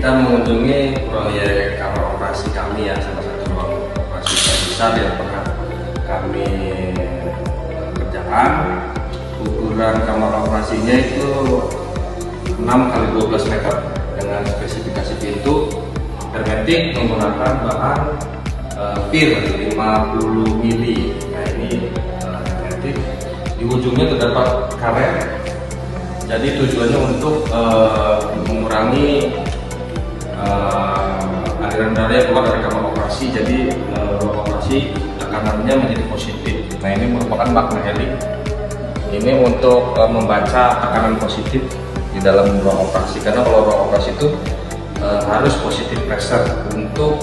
kita mengunjungi proyek kamar operasi kami ya, salah satu ruang operasi besar yang pernah kami kerjakan. Ukuran kamar operasinya itu 6 x 12 meter dengan spesifikasi pintu hermetik menggunakan bahan PIR 50 mili. Nah ini hermetik, di ujungnya terdapat karet. Jadi tujuannya untuk mengurangi aliran darah yang keluar dari kamar operasi. Jadi ruang operasi tekanannya menjadi positif. Nah ini merupakan makna helik. Ini untuk membaca tekanan positif di dalam ruang operasi. Karena kalau ruang operasi itu harus positif pressure untuk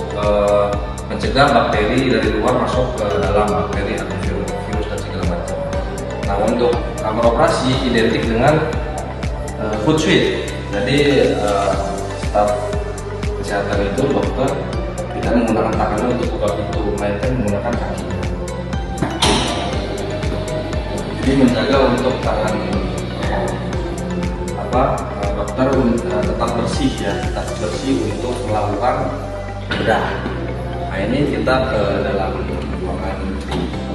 mencegah bakteri dari luar masuk ke dalam, bakteri atau virus dan segala macam. Nah untuk kamar operasi identik dengan foot suite. Jadi staf kesehatan itu, dokter, tidak menggunakan tangannya untuk buka pintu, melainkan menggunakan kaki. Jadi menjaga untuk tangan dokter tetap bersih ya, tetap bersih untuk melakukan bedah. Nah ini kita ke dalam ruangan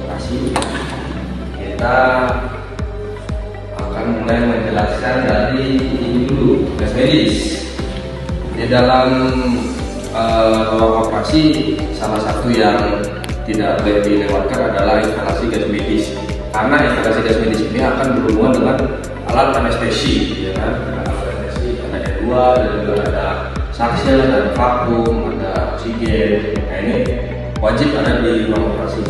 operasi. Kita akan mulai menjelaskan dari ini dulu, gas medis. Di dalam ruang operasi salah satu yang tidak boleh dilewatkan adalah instalasi gas medis. Karena instalasi gas medis ini akan berhubungan dengan alat anestesi, ya kan? Alat anestesi ada E2, dan juga ada saksel, ada vakum, ada oksigen. Nah ini wajib ada di ruang operasi.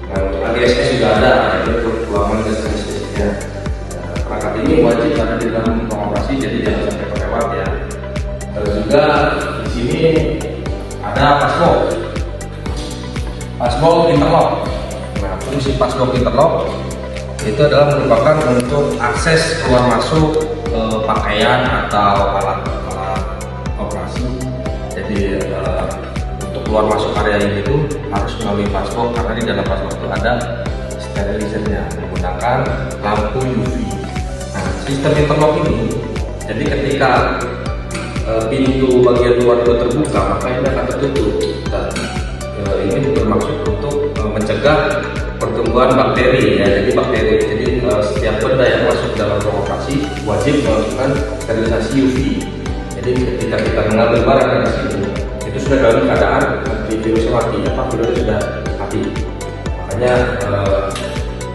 Nah untuk AGSS juga ada, yaitu ruangan gas anestesinya. Perangkat ini wajib ada di dalam ruang operasi, jadi jangan sampai kelewat ya. Terus juga di sini ada passbook interlock. Nah, fungsi passbook interlock itu adalah merupakan untuk akses keluar masuk pakaian atau alat operasi. Jadi untuk keluar masuk area ini itu harus melalui passbook, karena di dalam passbook itu ada sterilizernya menggunakan lampu UV. Nah, sistem interlock ini, jadi ketika pintu bagian luar itu terbuka, maka ini akan tertutup. Dan ini bermaksud untuk mencegah pertumbuhan bakteri ya. Jadi setiap benda yang masuk dalam ruang operasi wajib melakukan sterilisasi UV. Jadi ketika kita mengambil barang dari sini, itu sudah dalam keadaan virusnya mati, virusnya sudah mati. Makanya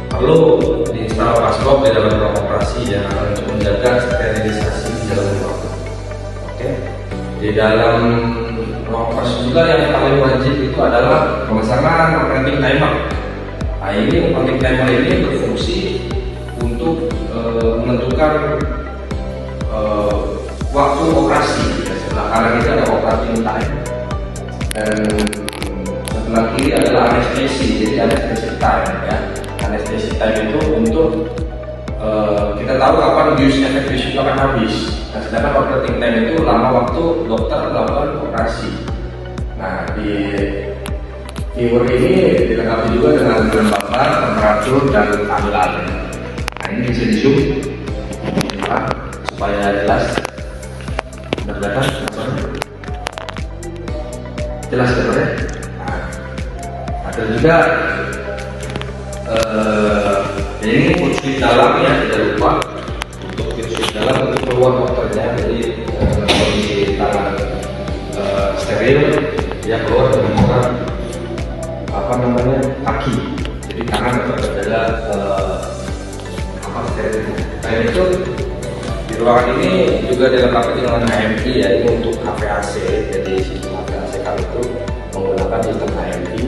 perlu diinstal passbook di dalam ruang operasi ya, untuk menjaga sterilisasi di dalam ruang. Oke. Di dalam ruang operasi juga yang paling wajib itu adalah pemasangan operating timer. Nah ini operating timer ini berfungsi untuk menentukan waktu operasi. Sebelah kanan itu ada operating time, dan sebelah kiri adalah anestesi. Jadi anestesi time ya. Anestesi time itu untuk kita tahu kapan efek bius itu akan habis. Nah, sedangkan operating time itu lama waktu dokter melakukan operasi. Nah, di viewer ini dilengkapi juga dengan gambar, temperatur, dan tampilan. Nah, ini bisa di zoom supaya jelas. Kelihatan? Jelas ya? Nah, ada juga ini kunci dalam ya, tidak lupa untuk kunci dalam untuk keluar dokternya. Jadi kondisi tangan steril, dia keluar dengan kaki. Jadi tangan tetap berada steril. Nah itu di ruangan ini juga dilengkapi dengan HMI ya, ini untuk HVAC. Jadi sistem HVAC kami itu menggunakan sistem HMI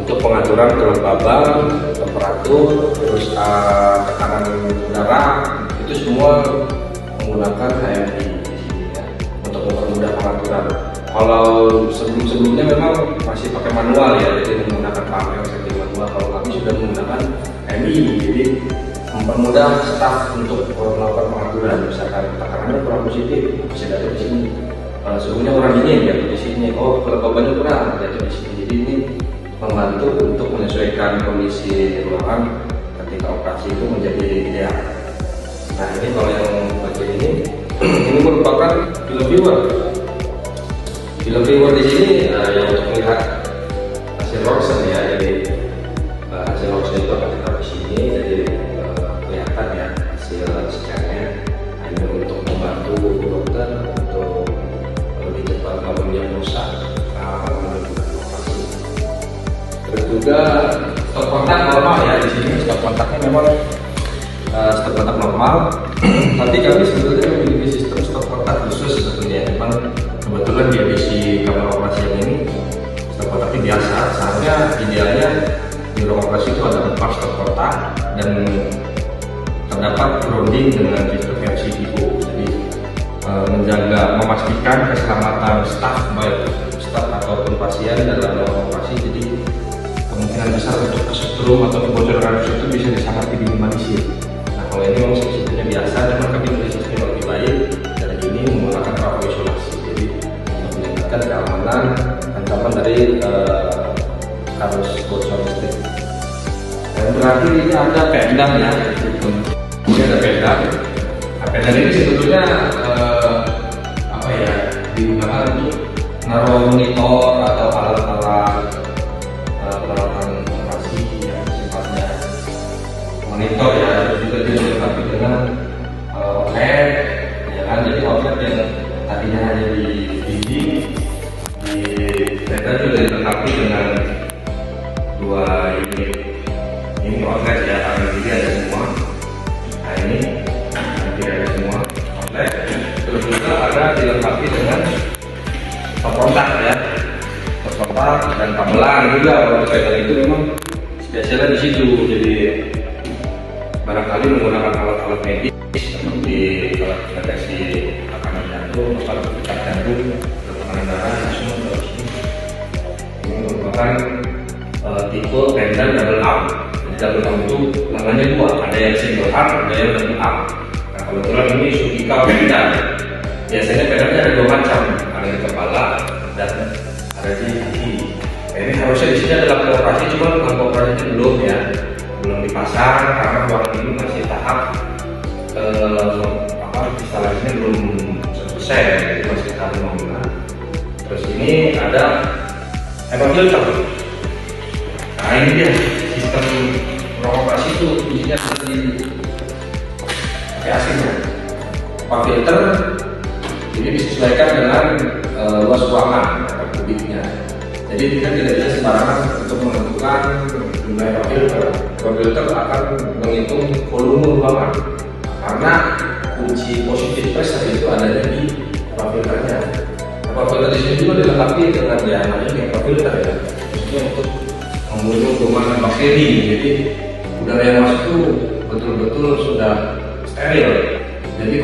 untuk pengaturan kelembaban, temperatur, terus tekanan udara, itu semua menggunakan HMI di sini ya, untuk mempermudah pengaturan. Kalau sebelum-sebelumnya memang masih pakai manual ya, jadi menggunakan panel setting manual. Kalau kami sudah menggunakan HMI, jadi mempermudah staf untuk melakukan pengaturan. Misalkan tekanannya kurang positif, bisa jatuh di sini. Suhunya kurang dingin, jatuh di sini. Oh, kelembabannya kurang, jatuh di sini. Jadi ini membantu untuk menyesuaikan kondisi ruangan ketika operasi itu menjadi ideal. Nah ini kalau yang bagian ini merupakan juga viewer. Field viewer di sini yang untuk melihat hasil ronsen ya. Jadi hasil ronsen itu akan ditaruh di sini, jadi kelihatan ya hasil scan-nya. Ini untuk membantu dokter untuk lebih cepat melakukan diagnosa menentukan operasi. Terus juga stop kontak normal ya, di sini stop kontaknya memang stop kontak normal. Tapi kami sebetulnya memiliki sistem stop kontak khusus sebetulnya. Memang kebetulan di edisi kamar operasi yang ini stop kontaknya biasa. Seharusnya idealnya di ruang operasi itu ada 4 stop kontak dan terdapat grounding dengan sistem MCDO. Jadi memastikan keselamatan staf, baik staf ataupun pasien dalam ruang operasi. Jadi kemungkinan besar untuk kesetrum atau kebocoran radius itu bisa sangat diminimalisir. Nah, kalau ini memang sistemnya biasa, memang kami punya sistem yang lebih baik dari ini menggunakan trafo isolasi. Jadi meningkatkan keamanan ancaman dari arus bocor listrik. Dan berarti ini ada pendam ya. Ini ada pendam. Nah, pendam ini sebetulnya digunakan untuk naruh monitor atau alat-alat peralatan operasi yang sifatnya monitor ya. Juga dilengkapi dengan outlet, ya kan. Jadi outlet yang tadinya hanya di dinding, di pendam juga dilengkapi dengan 2 unit ini outlet ya. Ada jadi ada semua. Nah ini nanti ada semua outlet. Terus juga ada dilengkapi dengan stop kontak ya, stop kontak dan kabelan juga. Kalau saya itu memang spesialnya di situ. Jadi barangkali menggunakan alat-alat medis seperti alat deteksi tekanan jantung, alat deteksi jantung, tekanan darah, langsung ke sini. Ini merupakan tipe pendam double up. Jadi double up itu namanya 2, ada yang single up, ada yang double up. Nah kebetulan ini Subika pendam. Biasanya pendamnya ada 2 macam, ada di kepala dan ada di kaki. Nah, ini harusnya di sini adalah operasi, cuma lampu operasinya belum ya, belum dipasang karena ruangan ini masih tahap instalasinya belum selesai, jadi masih tahap pembangunan. Terus ini ada HEPA filter. Nah ini dia sistem ruang operasi itu isinya seperti asingnya. HEPA filter ini disesuaikan dengan luas ruangan atau kubiknya. Jadi kita tidak bisa sembarangan untuk menentukan jumlah HEPA filter. HEPA filter akan menghitung volume ruangan karena kunci positif pressure itu adanya di HEPA filternya. HEPA filter di sini juga dilengkapi dengan namanya HEPA filter ya, maksudnya untuk membunuh kuman bakteri. Jadi udara yang masuk itu betul-betul sudah steril. Jadi